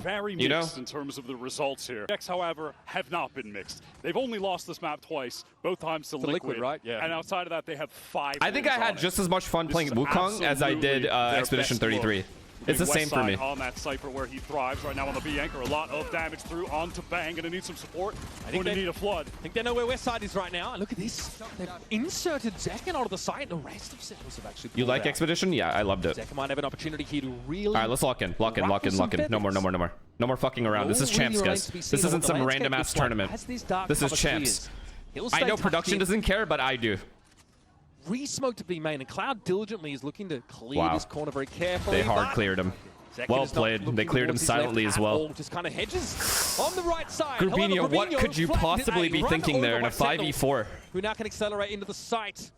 very mixed in terms of the results here. X, however, have not been mixed. They've only lost this map twice, both times to Liquid, right? Yeah. And outside of that, they have 5 I think I had just as much fun playing Wukong as I did Expedition 33. It's the same for me. On that Cypher where he thrives right now on the B anchor. A lot of damage through onto Bang. Gonna need some support. Going to need a flood. I think they know where Westside is right now. And look at this. They've inserted Zekken onto the site. The rest of Sentinels have actually. You like Expedition? Yeah, I loved it. Zekken might have an opportunity here to really. All right, let's lock in. Lock in. No more fucking around. This is champs, guys. This isn't some random ass tournament. This is champs. I know production doesn't care, but I do. Re-smoke to B main, and Cloud diligently is looking to clear this corner very carefully. They hard cleared him. Well played. They cleared him silently as well. Just kind of hedges on the right side. Grubinho, what could you possibly be thinking there in a 5v4? Who now can accelerate into the site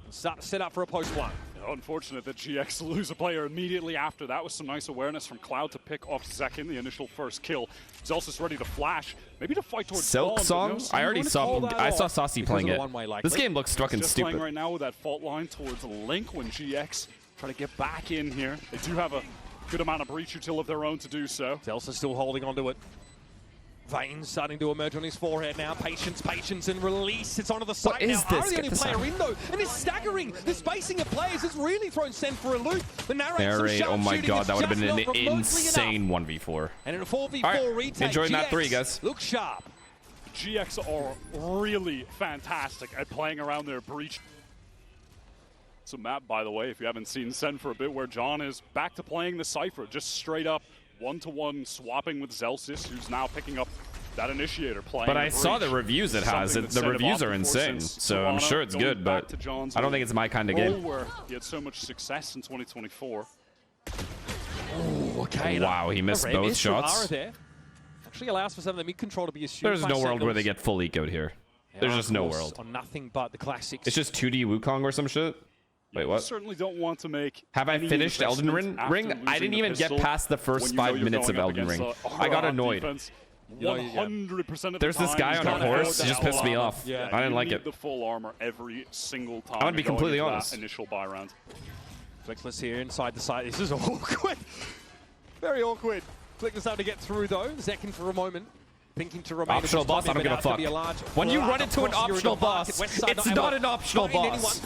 and start to set up for a post-1. Unfortunate that GX lose a player immediately after that. Was some nice awareness from Cloud to pick off Zekken, the initial first kill. Zelsis ready to flash, maybe to fight towards Silk Song? I already saw. I saw Saucy playing it. This game looks fucking just stupid. Playing right now with that fault line towards Link when GX try to get back in here. They do have a good amount of breach util of their own to do so. Zelsis still holding onto it. Veins starting to emerge on his forehead now. Patience, and release. It's onto the side now. What is this? The only player in though, and it's staggering. The spacing of players has really thrown Sen for a loop. The narrate, oh my god, that would have been an insane 1v4. And in a 4v4 retake, enjoying that GX 3, guys. Look sharp. GX are really fantastic at playing around their breach. It's a map, by the way, if you haven't seen Sen for a bit, where John is back to playing the Cypher, just straight up one-to-one swapping with Zelsis, who's now picking up that initiator playing. But I saw the reviews it has. The reviews are insane, so I'm sure it's good, but I don't think it's my kind of game. Where he had so much success in 2024. Oh, okay. Wow, he missed both shots. Actually allows for some of the mid-control to be assumed. There's no world where they get full ecoed here. There's just no world. On nothing but the classics. It's just 2D Wukong or some shit. Wait, what? You certainly don't want to make. Have I finished Elden Ring? I didn't even get past the first 5 minutes of Elden Ring. I got annoyed. 100% of There's this guy on a horse. He just pissed me off. Yeah, I didn't like it. The full armor every single time. I'm gonna be completely honest. Initial buy round. Flickless here inside the site. This is awkward. Very awkward. Flickless able to get through though. Zekken for a moment. Thinking to remain optional boss, I don't give a fuck. When you run into an optional boss, it's not an optional boss.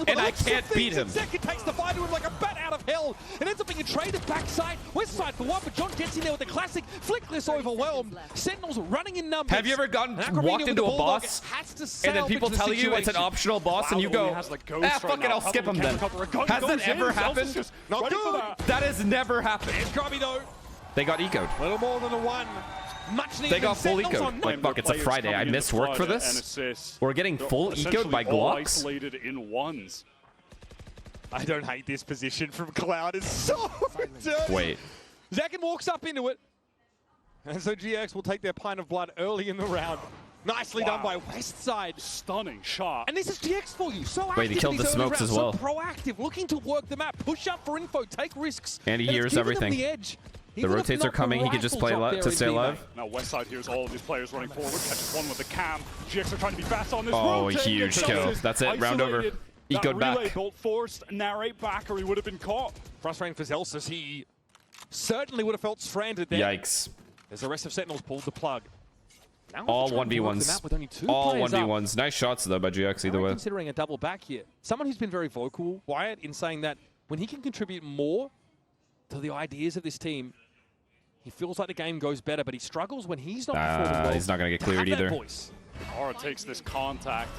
And I can't beat him. Zekken takes the fight to him like a bat out of hell. It ends up being a trade of backside. Westside for one, but John gets in there with the classic. Flickless overwhelmed. Sentinels running in numbers. Have you ever walked into a boss and then people tell you it's an optional boss and you go, fuck it, I'll skip him then. Has that ever happened? Not good. That has never happened. It's Grubby though. They got ecoed. A little more than a 1. Much needed. They got full ecoed. Like, fuck, it's a Friday. I missed work for this? We're getting full ecoed by Glocks? Isolated in ones. I don't hate this position from Cloud. It's so dirty. Wait. Zekken walks up into it. And so GX will take their pint of blood early in the round. Nicely done by Westside. Stunning shot. And this is GX for you. So wait, he killed the smokes as well. So proactive, looking to work the map, push up for info, take risks. And he hears everything. The edge. The rotates are coming. He could just play to stay alive. Now Westside hears all of these players running forward. Catches one with the cam. GX are trying to be fast on this. Oh, huge kill. That's it. Round over. Ecoed back. Bolt forced. Narrate back, or he would have been caught. Frustrating for Zelsis. He certainly would have felt stranded there. Yikes. As the rest of Sentinels pulled the plug. All 1v1s. All 1v1s. Nice shots, though, by GX either way. Considering a double back here. Someone who's been very vocal, Wyatt, in saying that when he can contribute more to the ideas of this team, he feels like the game goes better, but he struggles when he's not performing well. He's not going to get cleared either. Aura takes this contact,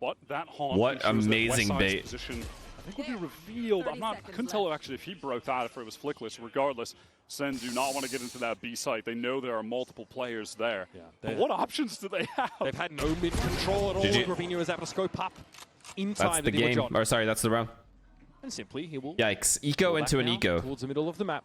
but that haunt. What amazing bait. Position, I think will be revealed. I couldn't tell actually if he broke that, if it was Flickless. Regardless, Sen do not want to get into that B site. They know there are multiple players there. Yeah, but what options do they have? They've had no mid control at all. Grubinho is able to scope up in time. That's the game. Or sorry, that's the round. And simply he will. Yikes! Eco into an eco. Towards the middle of the map.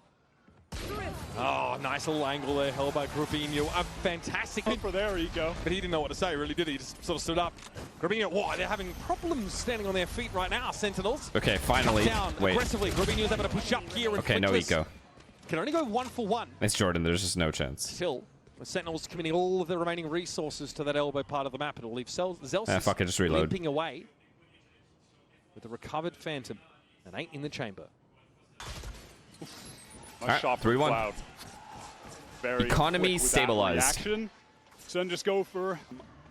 Oh, nice little angle there, held by Grubinho. A fantastic hit for their ego. But he didn't know what to say, really, did he? He just sort of stood up. Grubinho, wow, they're having problems standing on their feet right now, Sentinels. Okay, finally. Down aggressively. Grubinho's able to push up here. Okay, no eco. Can only go 1 for 1. It's Jordan, there's just no chance. Still, the Sentinels committing all of the remaining resources to that elbow part of the map. It'll leave Zelsis fuck it, just reload. limping away with a recovered Phantom and 8 in the chamber. Nice shot from 3-1. Cloud. very economy quick with stabilized. that reaction. Sen just go for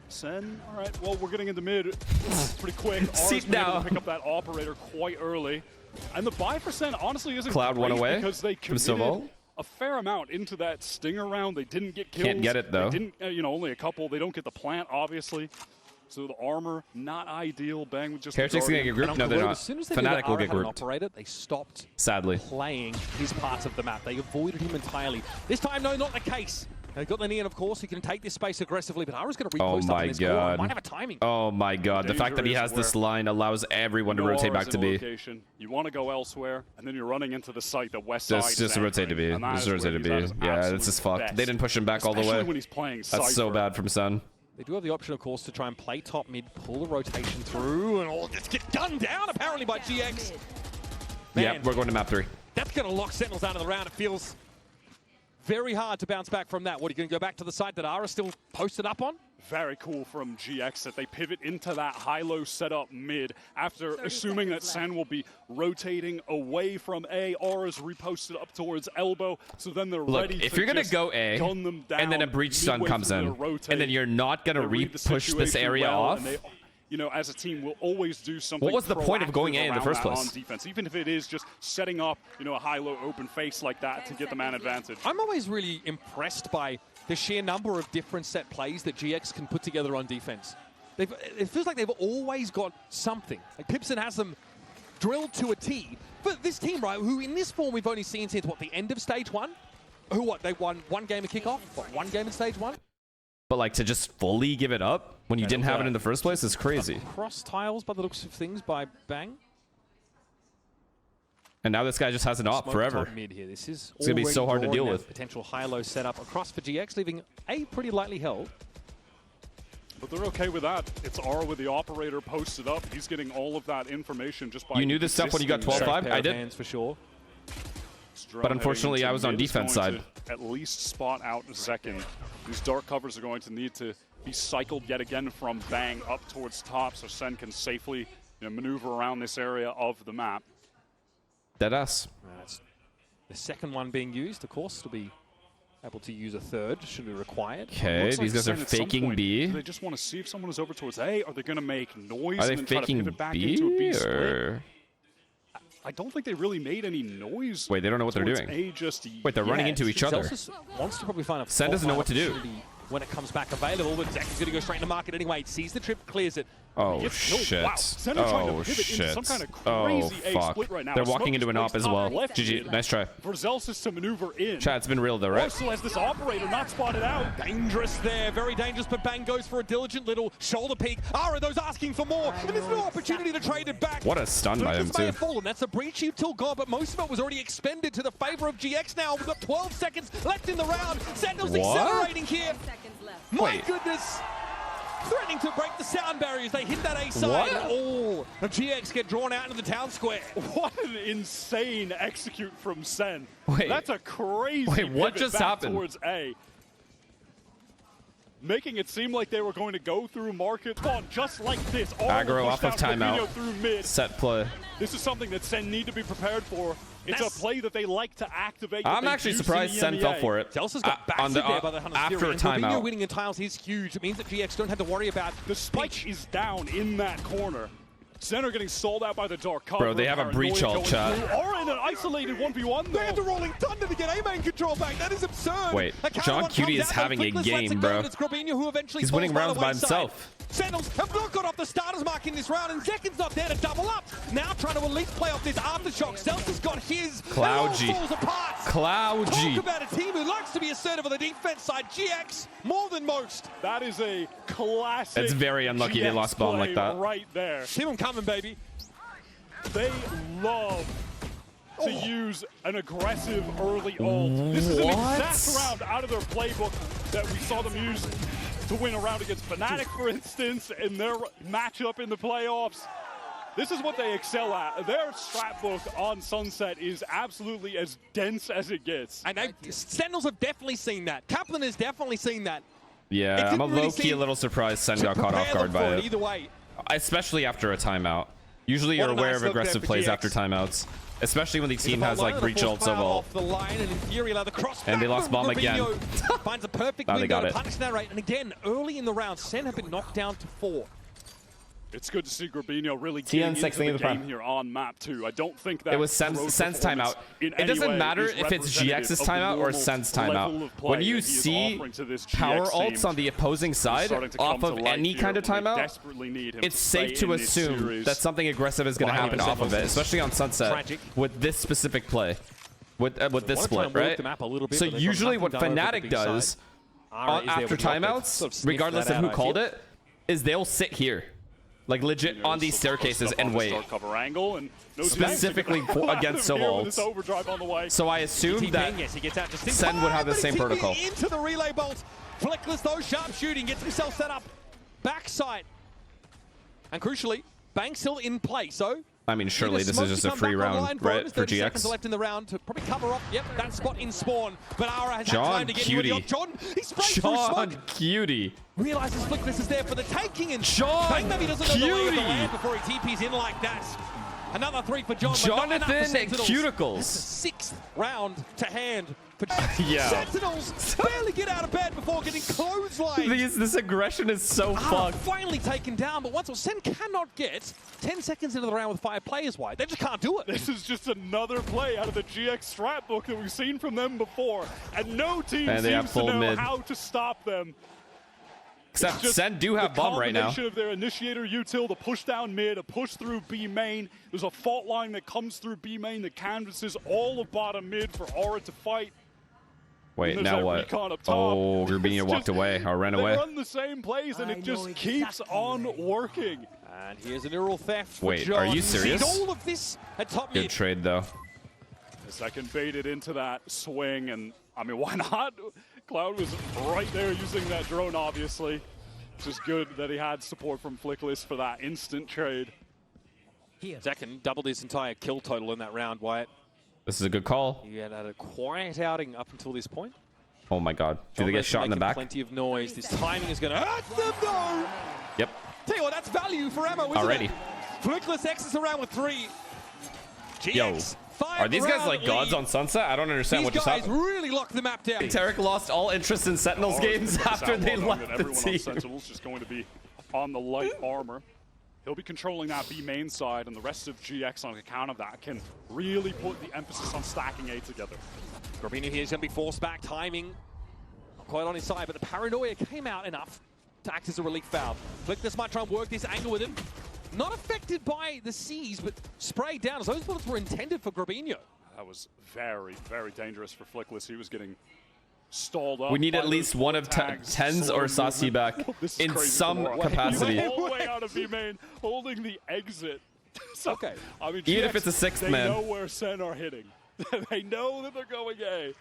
Sen. All right, well, we're getting into mid pretty quick. See now. Pick up that operator quite early. And the buy for Sen honestly isn't Cloud great went away because they committed a fair amount into that stinger round. They didn't get kills. Can't get it though. They didn't, only a couple. They don't get the plant, obviously. So the armor, not ideal. Bang with just Heretics gonna get grouped? No, they're not. As soon as they Fnatic will get an grouped. operator, they stopped Sadly. playing his parts of the map. They avoided him entirely. This time, no, not the case. They've got the Neon, of course, who can take this space aggressively, but Ara's going to repost up in this corner. Might have a timing. Oh my god. The fact that he has this line allows everyone to rotate back to B. Location. You want to go elsewhere, and then you're running into the site, the west side. Just rotate to B. Just rotate to B. Yeah, this is fucked. They didn't push him back all the way. When he's playing That's so bad from Sen. They do have the option, of course, to try and play top mid, pull the rotation through, and all just get gunned down, apparently, by GX. Man, yeah, we're going to map 3. That's going to lock Sentinels out of the round. It feels very hard to bounce back from that. What, are you going to go back to the site that Ara's still posted up on? Very cool from GX that they pivot into that high-low setup mid after assuming that Sen will be rotating away from A. Ara's reposted up towards elbow, so then they're ready if to you're going to go A, gun them down and then a breach stun comes in, and then you're not going to re-push this area off? As a team, we'll always do something. What was the point of going A in the first place? On defense, even if it is just setting up, a high-low open face like that to get the man advantage. I'm always really impressed by the sheer number of different set plays that GX can put together on defense. It feels like they've always got something. Like Pipson has them drilled to a T. But this team, right, who in this form we've only seen since, the end of stage 1? They won one game of kickoff? One game in stage 1? But to just fully give it up when you didn't have it in the first place is crazy. Cross tiles by the looks of things by Bang. And now this guy just has an op forever. Mid here. This is it's going to be so hard to deal with. Potential high-low setup across for GX, leaving A pretty lightly held. But they're okay with that. It's R with the operator posted up. He's getting all of that information just by... You knew this stuff when you got 12-5? I did. Hands for sure. But unfortunately, I was on defense side. At least spot out second. These dark covers are going to need to be cycled yet again from Bang up towards top, so Sen can safely maneuver around this area of the map. Deadass. That's the second one being used. Of course, to be able to use a third should be required. Okay, these guys are faking B. They just want to see if someone is over towards A. Are they going to make noise? Are they and then try to faking pivot back B? into a B split? Or... I don't think they really made any noise. Wait, they don't know what they're doing. Wait, they're running into each other. Wants to probably find a Sen doesn't know what to do. When it comes back available, but Zach is going to go straight in the market anyway. Sees the trip, clears it. Oh, shit. Wow. Oh, shit. Some kind of crazy A split right now. They're walking into an op as well. GG. Nice try. For Zelsis to maneuver in. Chat, it's been real though, right? Also has this operator not spotted out. Dangerous there, very dangerous, but Bang goes for a diligent little shoulder peek. Ara, those asking for more, and there's no opportunity to trade it back. What a stun by him, too. Fallen. That's a breach util gone, but most of it was already expended to the favor of GX now. We've got 12 seconds left in the round. Sentinels accelerating here. My goodness. Threatening to break the sound barriers. They hit that A side. And all of GX get drawn out into the town square. What an insane execute from Sen. Wait. That's a crazy Wait, what pivot just back happened? Towards A. Making it seem like they were going to go through market spawn just like this. Aggro off of timeout. Through mid. Set play. This is something that Sen need to be prepared for. It's a play that they like to activate. I'm actually surprised Sen fell for it. Zelsis got backed there by the after a timeout. Winning in tiles is huge. It means that GX don't have to worry about the spike is down in that corner. Sen are getting sold out by the dark cover. Bro, they have a breach ult, chat. Or in an isolated 1v1 though. They have the rolling thunder to get A-main control back. That is absurd. Wait, John Cutie is having a game, bro. He's winning rounds by himself. Sentinels have not got off the starter's mark in this round, and Zekin's not there to double up. Now trying to at least play off this aftershock. Zelsis got his. Cloudy. Cloudy. Talk about a team who likes to be assertive on the defense side. GX, more than most. That is a classic. It's very unlucky GX they lost bomb like that. Right there. Keep them coming, baby. They love to use an aggressive early ult. This is an exact round out of their playbook that we saw them use to win a round against Fnatic, for instance, in their matchup in the playoffs. This is what they excel at. Their strat book on Sunset is absolutely as dense as it gets. And Sentinels have definitely seen that. Kaplan has definitely seen that. Yeah, I'm a low-key a little surprised Sen got caught off guard by it. Either way. Especially after a timeout. Usually you're aware of aggressive plays after timeouts. Especially when the team has like breach ult so well. And they lost bomb again. Finds a perfect window to punish that rate. And again, early in the round, Sen have been knocked down to 4. It's good to see Grabinho really getting into the game here on map 2. I don't think that it was Sen's timeout. It doesn't matter if it's GX's timeout or Sen's timeout. When you see power ults on the opposing side off of any kind of timeout, it's safe to assume that something aggressive is going to happen off of it, especially on Sunset with this specific play, with this split, right? So usually what Fnatic does after timeouts, regardless of who called it, is they'll sit here. Like legit on these staircases and wait. Specifically against Silva. So I assumed that Sen would have the same protocol. Into the relay bolt. Flickless though, sharp shooting, gets himself set up. Backside. And crucially, Bank's still in play, so I mean, surely this is just a free round, right, for GX? Seconds left in the round to probably cover up. Yep, that spot in spawn. But Ara has had time to get in. John, he sprays through smoke. Cutie. Realizes Flickless is there for the taking, and John Bang maybe doesn't know the lay of the land before he TP's in like that. Another 3 for John. Jonathan and Cuticles. That's the 6th round to hand. Yeah. Sentinels barely get out of bed before getting clotheslined. This aggression is so fucked. Finally taken down, but once Sen cannot get 10 seconds into the round with 5 players wide. They just can't do it. This is just another play out of the GX strat book that we've seen from them before, and no team seems to know how to stop them. Except Sen do have bomb right now. The combination of their initiator util, the push down mid, a push through B main. There's a fault line that comes through B main that canvases all of bottom mid for Aura to fight. Wait, now what? Oh, Grabinho walked away or ran away. They run the same plays and it just keeps on working. And here's a neural theft. Wait, are you serious? All of this at top mid. Good trade though. The second baited into that swing, and I mean, why not? Cloud was right there using that drone, obviously. It's just good that he had support from Flickless for that instant trade. Second doubled his entire kill total in that round, Wyatt. This is a good call. He had a quiet outing up until this point. Oh my god. Do they get shot in the back? Plenty of noise. This timing is going to hurt them though. Yep. Tell you what, that's value for ammo, isn't it? Flickless exits around with 3. GX, yo, are these guys like gods on Sunset? I don't understand what just happened. These guys really locked the map down. Tarek lost all interest in Sentinels games after they left the everyone team. On Sentinels just going to be on the light armor. He'll be controlling that B main side, and the rest of GX on account of that can really put the emphasis on stacking A together. Grabinho here is going to be forced back. Timing not quite on his side, but the paranoia came out enough to act as a relief valve. Flickless might try and work this angle with him. Not affected by the C's, but sprayed down as those bullets were intended for Grabinho. That was very, very dangerous for Flickless. He was getting stalled up. We need at least one of Tens or Sassy back in some capacity. All the way out of B main, holding the exit. So, okay. I mean, even GX, if it's a 6th man. They know where Sen are hitting. They know that they're going A.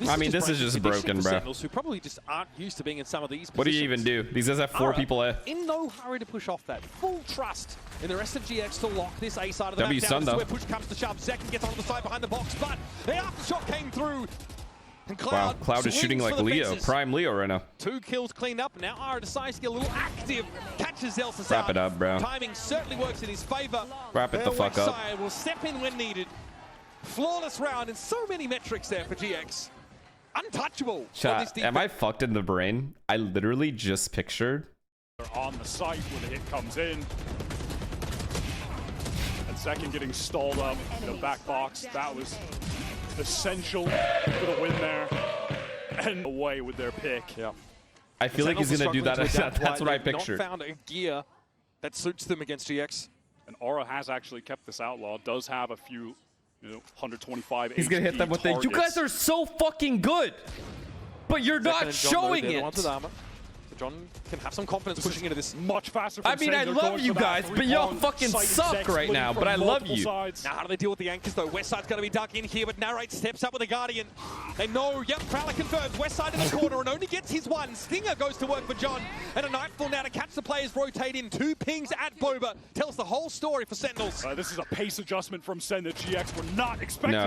I mean, this is just broken, bro. Who probably just aren't used to being in some of these positions. What do you even do? These guys have 4 people A. In no hurry to push off that. Full trust in the rest of GX to lock this A side of the map down. This is where push comes to shove. Second gets onto the side behind the box, but the aftershock came through. And Cloud, wow, Cloud is shooting like Leo, prime Leo right now. 2 kills cleaned up. Now Ara decides to get a little active. Catches Zelsis Wrap it up, bro. Timing certainly works in his favor. Wrap it the fuck up. Side will step in when needed. Flawless round and so many metrics there for GX. Untouchable. Chat, am I fucked in the brain? I literally just pictured. They're on the site when the hit comes in. And second getting stalled up in the back box. That was essential for the win there. And away with their pick. Yeah. I feel like he's going to do that. That's what I pictured. Not found a gear that suits them against GX. And Aura has actually kept this outlaw. Does have a few, 125. He's going to hit them with it. You guys are so fucking good, but you're not showing it. John can have some confidence pushing into this much faster. I mean, I love you guys, but y'all fucking suck right now, but I love you. Now, how do they deal with the anchors, though? Westside's going to be dug in here, but Narrate steps up with the Guardian. They know, yep, Prowler confirms. Westside in the corner and only gets his one. Stinger goes to work for John, and a Nightfall now to catch the players rotate in. 2 pings at Boba. Tells the whole story for Sentinels. This is a pace adjustment from Sen that GX were not expecting.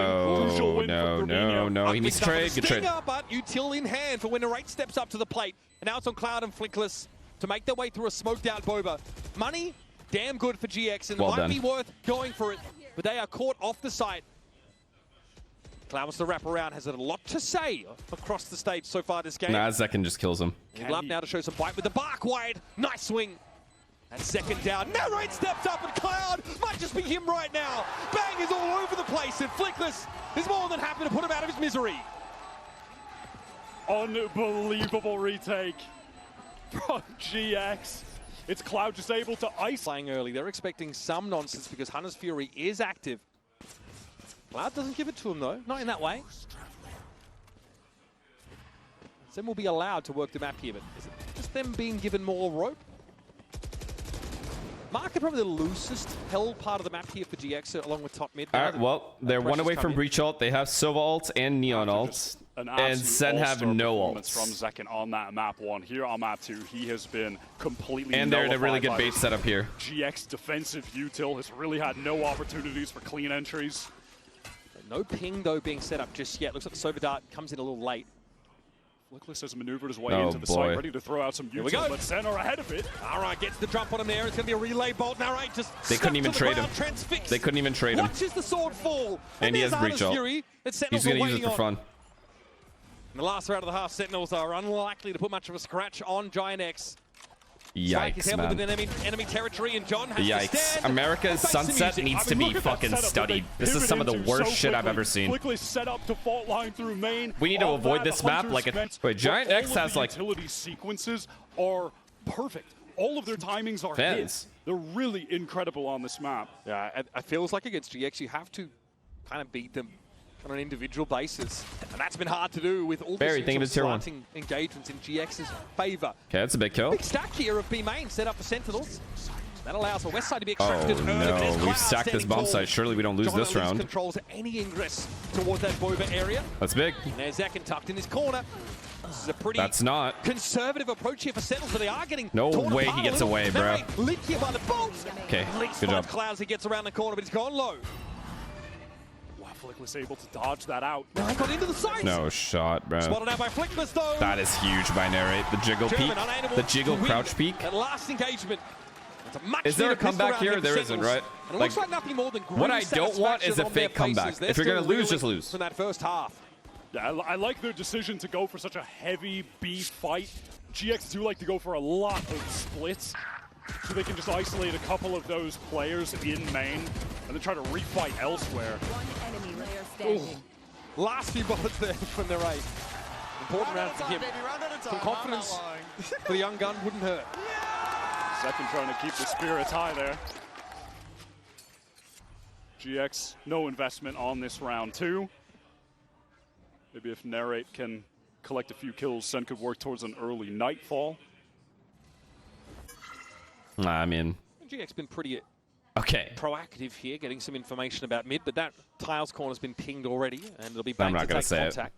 No. He needs trade. Good trade. But util in hand for when Narrate steps up to the plate. And now it's on Cloud and Flickless to make their way through a smoked out Boba. Money, damn good for GX, and might be worth going for it. but they are caught off the site. Cloud wants to wrap around, has a lot to say across the stage so far this game. Nah, Zekin just kills him. He'd love now to show some bite with the bark wide. Nice swing. And second down. Narrate steps up, and Cloud might just be him right now. Bang is all over the place, and Flickless is more than happy to put him out of his misery. Unbelievable retake from GX. It's Cloud just able to ice. Playing early, they're expecting some nonsense because Hunter's Fury is active. Cloud doesn't give it to him though, not in that way. Zen will be allowed to work the map here, but is it just them being given more rope? Mark is probably the loosest held part of the map here for GX along with top mid. Alright, well, they're one away from Breach ult. They have Sova ult and Neon ult. And Sen have no ults. From Zekin on that map 1. Here on map 2, he has been completely and they're in a really good bait setup here. GX defensive util has really had no opportunities for clean entries. No ping though being set up just yet. Looks like the Sova dart comes in a little late. Flickless has maneuvered his way into the site, ready to throw out some util, but Sen are ahead of it. All right, gets the jump on him there. It's going to be a relay bolt. Now, right, just they couldn't even trade him. Transfixed. They couldn't even trade him. Watches the sword fall. And he has Breach ult. He's going to use it for fun. In the last round of the half, Sentinels are unlikely to put much of a scratch on Giant X. Yikes, man. Enemy territory, and John has Yikes. to stand. America's sunset needs to be fucking studied. This is some of the worst shit I've ever seen. Set up to fault line through main. We need to avoid this map like a... Wait, Giant X has like... utility sequences are perfect. All of their timings are hits. They're really incredible on this map. Yeah, it feels like against GX you have to kind of beat them on an individual basis, and that's been hard to do with all the slanting engagements in GX's favor. Okay, that's a big kill. Big stack here of B main set up for Sentinels. That allows the west side to be extracted. Oh no, we've sacked this bomb site. Surely we don't lose this round. Controls any ingress towards that Bova area. That's big. And there's Zekin tucked in his corner. This is a pretty conservative approach here for Sentinels, but they are getting no way he gets away, bro. Lit here by the bolt. Okay, good job. Cloud as he gets around the corner, but he's gone low. Flickless able to dodge that out. Now he got into the side. No shot, bro. Spotted out by Flickless, though. That is huge by Narrate. The jiggle peek. The jiggle crouch peek. That last engagement. Is there a comeback here? There isn't, right? It looks like nothing more than what I don't want is a fake comeback. If you're going to lose, just lose. From that first half. Yeah, I like their decision to go for such a heavy B fight. GX do like to go for a lot of splits, so they can just isolate a couple of those players in main and then try to refight elsewhere. Last few bullets there from the right. Important round for him. Some confidence for the young gun wouldn't hurt. Zekin trying to keep the spirits high there. GX, no investment on this round 2. Maybe if Narrate can collect a few kills, Sen could work towards an early nightfall. I mean... GX been pretty proactive here, getting some information about mid, but that Tiles corner's been pinged already, and it'll be back I'm not to take contact.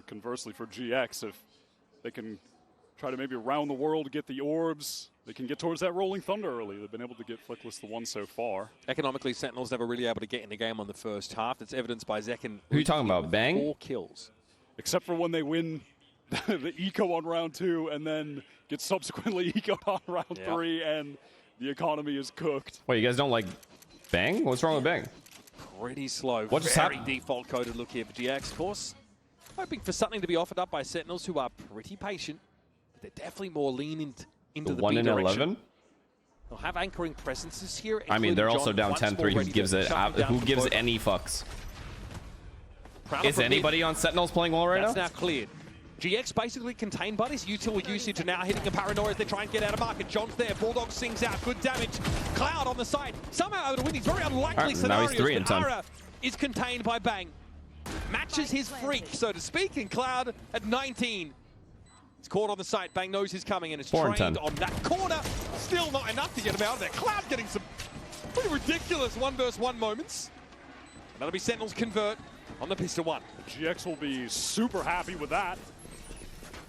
Conversely for GX, if they can try to maybe around the world get the orbs, they can get towards that Rolling Thunder early. They've been able to get Flickless the one so far. Economically, Sentinels never really able to get in the game on the first half. That's evidenced by Zekin. Who are you talking about, Bang? 4 kills. Except for when they win the eco on round 2 and then get subsequently ecoed on round 3 and the economy is cooked. Wait, you guys don't like Bang? What's wrong with Bang? Pretty slow. What just happened? Default coded look here for GX, of course. Hoping for something to be offered up by Sentinels, who are pretty patient. But they're definitely more lean into the 1 B in direction. 11? They'll have anchoring presences here. I mean, they're also down 10-3. Who gives any fucks? Is anybody on Sentinels playing well right now? That's now cleared. GX basically contained buddies. Util usage are now hitting a paranoia as they try and get out of market. John's there. Bulldog sings out. Good damage. Cloud on the side. Somehow able to win. He's very unlikely scenario. Now he's 3 in 10. Ara is contained by Bang. Matches his freak, so to speak, and Cloud at 19. He's caught on the site. Bang knows he's coming and is trained on that corner. Still not enough to get him out of there. Cloud getting some pretty ridiculous 1v1 moments. And that'll be Sentinels convert on the pistol 1. GX will be super happy with that.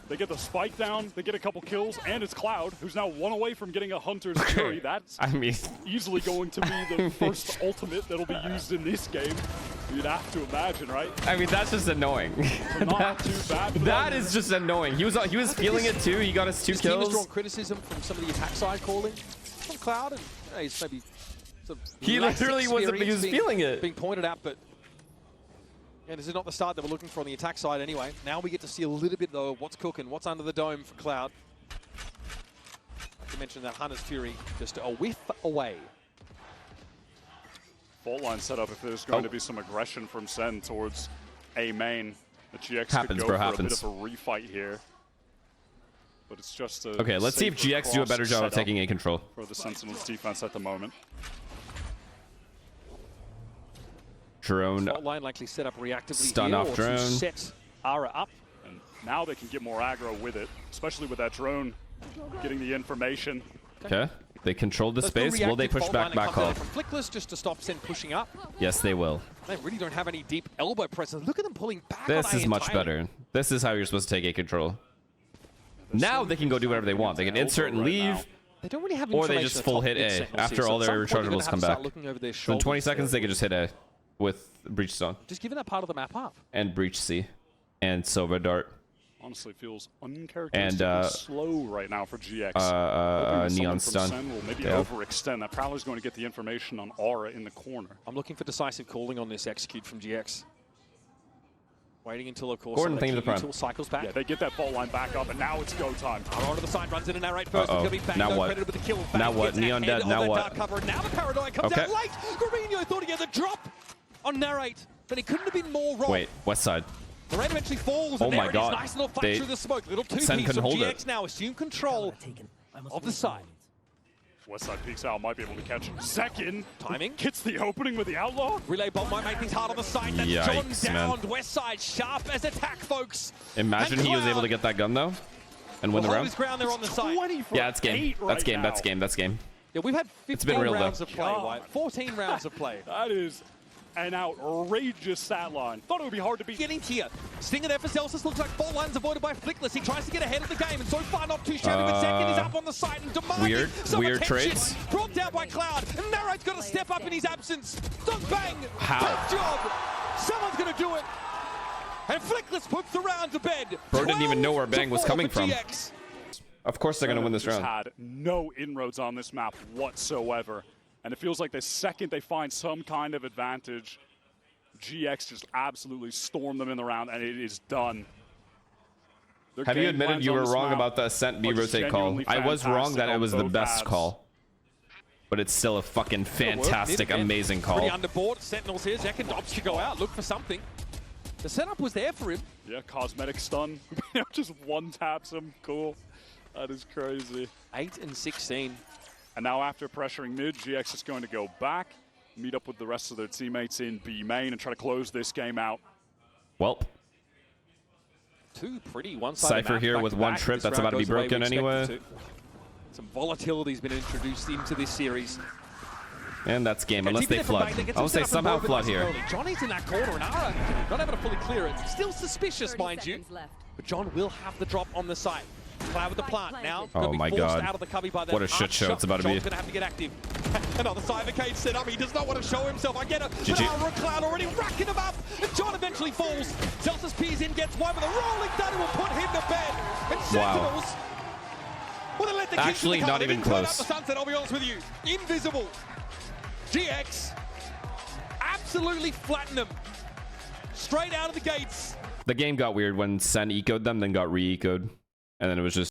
They get the spike down, they get a couple kills, and it's Cloud, who's now 1 away from getting a Hunter's Fury. That's easily going to be the first ultimate that'll be used in this game. You'd have to imagine, right? I mean, that's just annoying. Not too bad. That is just annoying. He was feeling it too. He got his 2 kills. Team has drawn criticism from some of the attack side calling from Cloud, and he's maybe He literally wasn't. He was feeling it. Being pointed at, but yeah, this is not the start that we're looking for on the attack side anyway. Now we get to see a little bit though of what's cooking, what's under the dome for Cloud. Like you mentioned, that Hunter's Fury just a whiff away. Fault line set up if there's going to be some aggression from Sen towards A main. The GX happens, could go bro, for a bit of a refight here. But it's just a okay, let's see if GX do a better job of taking A control. For the Sentinels defense at the moment. Drone. Fault line likely set up reactively stun here, off drone. Set Ara up. And now they can get more aggro with it, especially with that drone getting the information. Okay. They controlled the space. Will they push back call? From Flickless just to stop Sen pushing up. Yes, they will. They really don't have any deep elbow presses. Look at them pulling back. This is much better. This is how you're supposed to take A control. Now they can go do whatever they want. They can insert and leave. They don't really have or they just full hit A after all their rechargeables come back. So in 20 seconds, they can just hit A with Breach Stone. Just giving that part of the map up. And Breach C. And Silver Dart. Honestly, feels uncharacteristically slow right now for GX. Neon Stun. Sen will maybe overextend. That Prowler's going to get the information on Aura in the corner. I'm looking for decisive calling on this execute from GX. Waiting until, of course, Gordon, the prime. Cycles back. Yeah, they get that fault line back up, and now it's go time. Onto the side, runs in and narrate first. It's going to be Bang. Now what? With the kill. Now what? Neon dead. Now what? Now the Paradigm comes out late. Gravino thought he had the drop on narrate, but he couldn't have been more wrong. Wait, west side. The raid eventually falls, oh and my God. Nice little fight through the smoke. Little two-piece from GX now assume control of the side. Westside peeks out, might be able to catch him. Second, timing. Gets the opening with the Outlaw. Relay bomb might make things hard on the side. That's Yikes, John down. Westside sharp as attack, folks. Imagine he was able to get that gun, though, and win the round. His ground there on the side. Yeah, that's game. That's game. That's game. That's game. Yeah, we've had 15 rounds of play, White. 14 rounds of play. That is an outrageous stat line. Thought it would be hard to beat. Getting here. Stinger there for Celsius. Looks like fault lines avoided by Flickless. He tries to get ahead of the game, and so far not too shabby, but second is up on the side and demanding some weird attention. trades. Brought down by Cloud, and Narrate's got to step up in his absence. Don't bang. How? Good job. Someone's going to do it. And Flickless puts the round to bed. Bro didn't even know where Bang was coming from. GX. Of course they're going to win this round. Had no inroads on this map whatsoever. And it feels like the second they find some kind of advantage, GX just absolutely stormed them in the round, and it is done. Have you admitted you were wrong about the Ascent B rotate call? I was wrong that it was the best call. But it's still a fucking fantastic, amazing call. Pretty underboard. Sentinels here. Zek and Dobbs should go out. Look for something. The setup was there for him. Yeah, cosmetic stun. Just one taps him. Cool. That is crazy. 8 and 16. And now after pressuring mid, GX is going to go back, meet up with the rest of their teammates in B main, and try to close this game out. Welp. Two pretty one-sided Cypher here with one trip. That's about to be broken anyway. Some volatility's been introduced into this series. And that's game, unless they flood. I would say somehow flood here. Johnny's in that corner, and Ara not able to fully clear it. Still suspicious, mind you. But John will have the drop on the side. Cloud with the plant now. Oh my God. Out of the cubby by what a shit show it's about to be. John's going to have to get active. Another Cybercade set up. He does not want to show himself. I get it. But Ara and Cloud already racking him up. And John eventually falls. Celsius pees in, gets one with a rolling thunder will put him to bed. And Sentinels. Well, they let the actually not even close. The sunset, I'll be honest with you. Invisible. GX. Absolutely flattened them. Straight out of the gates. The game got weird when Sen ecoed them, then got re-ecoed. And then it was just